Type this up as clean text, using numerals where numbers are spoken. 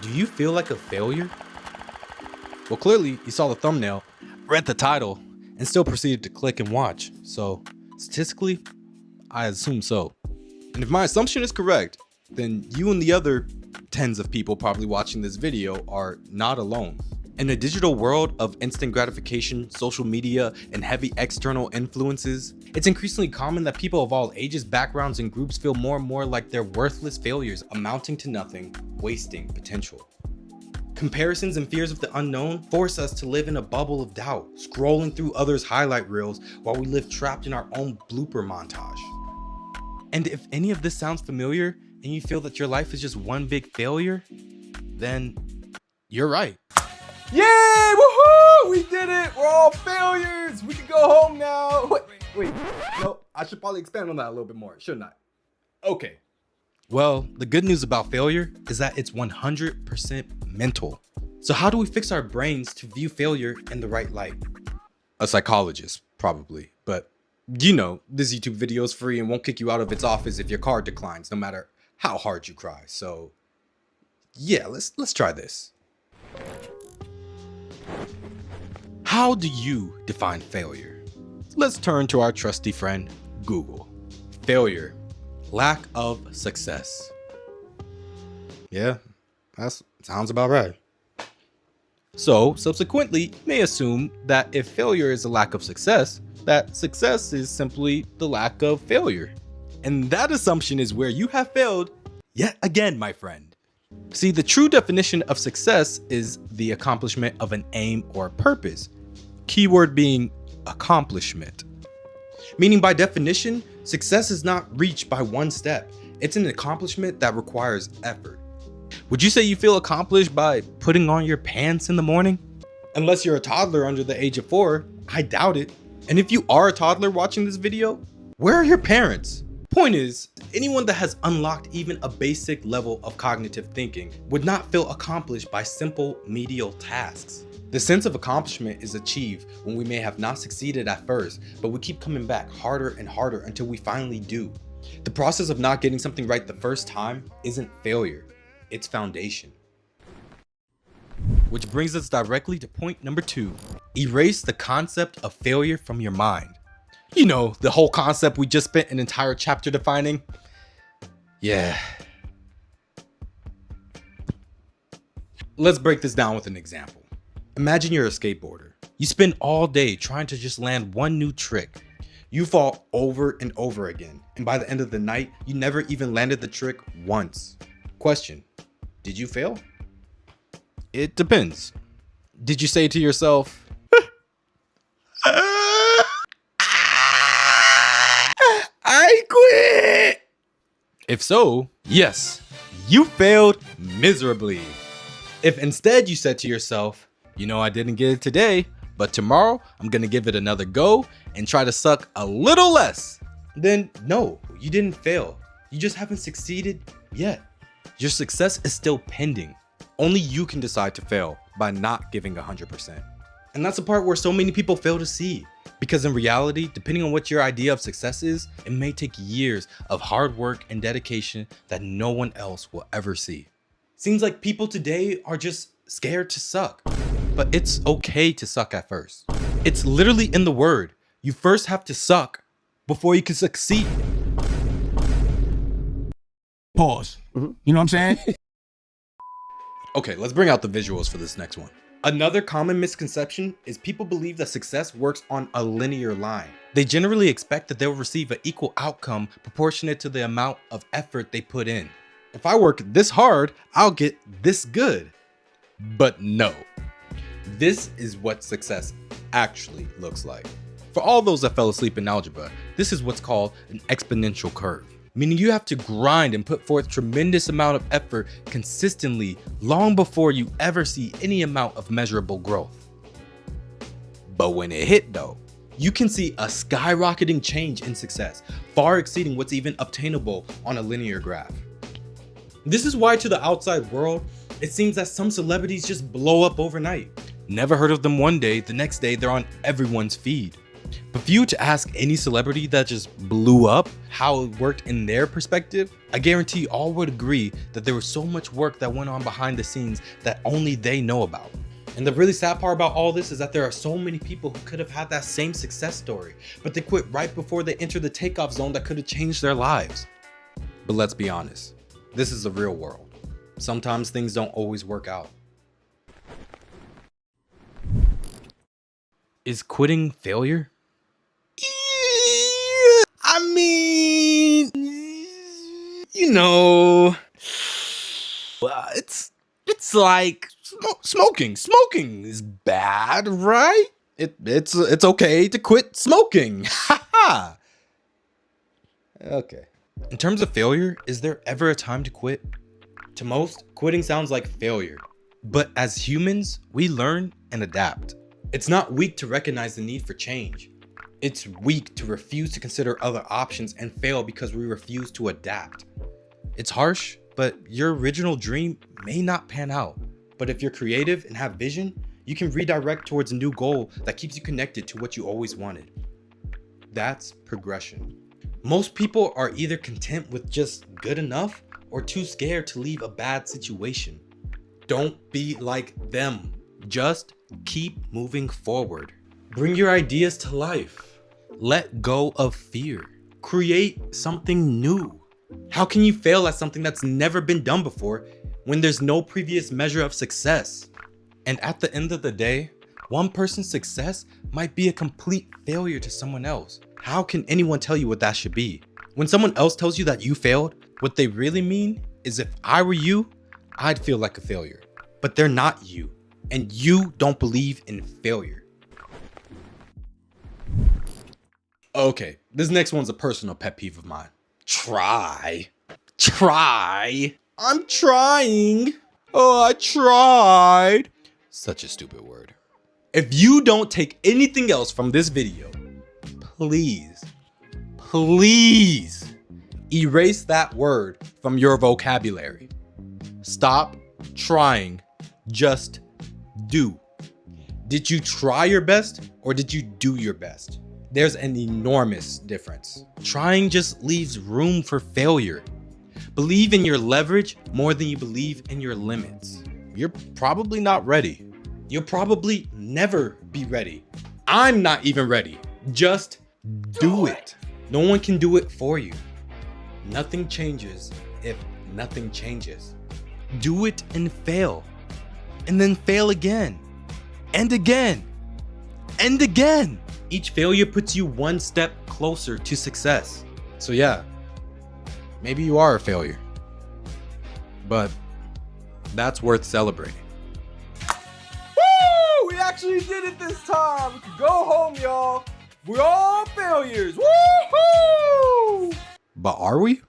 Do you feel like a failure? Well, clearly you saw the thumbnail, read the title, and still proceeded to click and watch. So statistically, I assume so. And if my assumption is correct, then you and the other tens of people probably watching this video are not alone. In a digital world of instant gratification, social media, and heavy external influences, it's increasingly common that people of all ages, backgrounds, and groups feel more and more like they're worthless failures, amounting to nothing, wasting potential. Comparisons and fears of the unknown force us to live in a bubble of doubt, scrolling through others' highlight reels while we live trapped in our own blooper montage. And if any of this sounds familiar and you feel that your life is just one big failure, then you're right. Yay! Woohoo! We did it! We're all failures! We can go home now! Wait. No, I should probably expand on that a little bit more, shouldn't I? Okay. Well, the good news about failure is that it's 100% mental. So how do we fix our brains to view failure in the right light? A psychologist, probably. But you know, this YouTube video is free and won't kick you out of its office if your card declines, no matter how hard you cry. So yeah, let's try this. How do you define failure? Let's turn to our trusty friend, Google. Failure, lack of success. Yeah, that sounds about right. So subsequently, you may assume that if failure is a lack of success, that success is simply the lack of failure. And that assumption is where you have failed yet again, my friend. See, the true definition of success is the accomplishment of an aim or purpose. Keyword being accomplishment. Meaning by definition, success is not reached by one step. It's an accomplishment that requires effort. Would you say you feel accomplished by putting on your pants in the morning? Unless you're a toddler under the age of 4, I doubt it. And if you are a toddler watching this video, where are your parents? Point is, anyone that has unlocked even a basic level of cognitive thinking would not feel accomplished by simple menial tasks. The sense of accomplishment is achieved when we may have not succeeded at first, but we keep coming back harder and harder until we finally do. The process of not getting something right the first time isn't failure, it's foundation. Which brings us directly to point number 2. Erase the concept of failure from your mind. You know, the whole concept we just spent an entire chapter defining. Yeah. Let's break this down with an example. Imagine you're a skateboarder. You spend all day trying to just land one new trick. You fall over and over again, and by the end of the night, you never even landed the trick once. Question, did you fail? It depends. Did you say to yourself, I quit? If so, yes, you failed miserably. If instead you said to yourself, you know, I didn't get it today, but tomorrow I'm gonna give it another go and try to suck a little less, then no, you didn't fail. You just haven't succeeded yet. Your success is still pending. Only you can decide to fail by not giving 100%. And that's the part where so many people fail to see. Because in reality, depending on what your idea of success is, it may take years of hard work and dedication that no one else will ever see. Seems like people today are just scared to suck. But it's okay to suck at first. It's literally in the word. You first have to suck before you can succeed. Pause. You know what I'm saying? Okay, let's bring out the visuals for this next one. Another common misconception is people believe that success works on a linear line. They generally expect that they'll receive an equal outcome proportionate to the amount of effort they put in. If I work this hard, I'll get this good. But no, this is what success actually looks like. For all those that fell asleep in algebra, this is what's called an exponential curve. Meaning you have to grind and put forth tremendous amount of effort consistently long before you ever see any amount of measurable growth. But when it hit though, you can see a skyrocketing change in success, far exceeding what's even obtainable on a linear graph. This is why to the outside world, it seems that some celebrities just blow up overnight. Never heard of them one day, the next day they're on everyone's feed. But for you to ask any celebrity that just blew up how it worked in their perspective, I guarantee all would agree that there was so much work that went on behind the scenes that only they know about. And the really sad part about all this is that there are so many people who could have had that same success story, but they quit right before they entered the takeoff zone that could have changed their lives. But let's be honest, this is the real world. Sometimes things don't always work out. Is quitting failure? I mean, you know, it's like smoking. Smoking is bad, right? It's okay to quit smoking. Haha. Okay. In terms of failure, is there ever a time to quit? To most, quitting sounds like failure. But as humans, we learn and adapt. It's not weak to recognize the need for change. It's weak to refuse to consider other options and fail because we refuse to adapt. It's harsh, but your original dream may not pan out. But if you're creative and have vision, you can redirect towards a new goal that keeps you connected to what you always wanted. That's progression. Most people are either content with just good enough or too scared to leave a bad situation. Don't be like them. Just keep moving forward. Bring your ideas to life. Let go of fear. Create something new. How can you fail at something that's never been done before when there's no previous measure of success? And at the end of the day, one person's success might be a complete failure to someone else. How can anyone tell you what that should be? When someone else tells you that you failed, what they really mean is if I were you, I'd feel like a failure. But they're not you, and you don't believe in failure. Okay, this next one's a personal pet peeve of mine. Try. I'm trying. Oh, I tried. Such a stupid word. If you don't take anything else from this video, please erase that word from your vocabulary. Stop trying. Just do. Did you try your best or did you do your best? There's an enormous difference. Trying just leaves room for failure. Believe in your leverage more than you believe in your limits. You're probably not ready. You'll probably never be ready. I'm not even ready. Just do it. No one can do it for you. Nothing changes if nothing changes. Do it and fail. And then fail again. And again. And again. Each failure puts you one step closer to success. So yeah, maybe you are a failure, but that's worth celebrating. Woo! We actually did it this time. We can go home, y'all. We're all failures. Woohoo! But are we?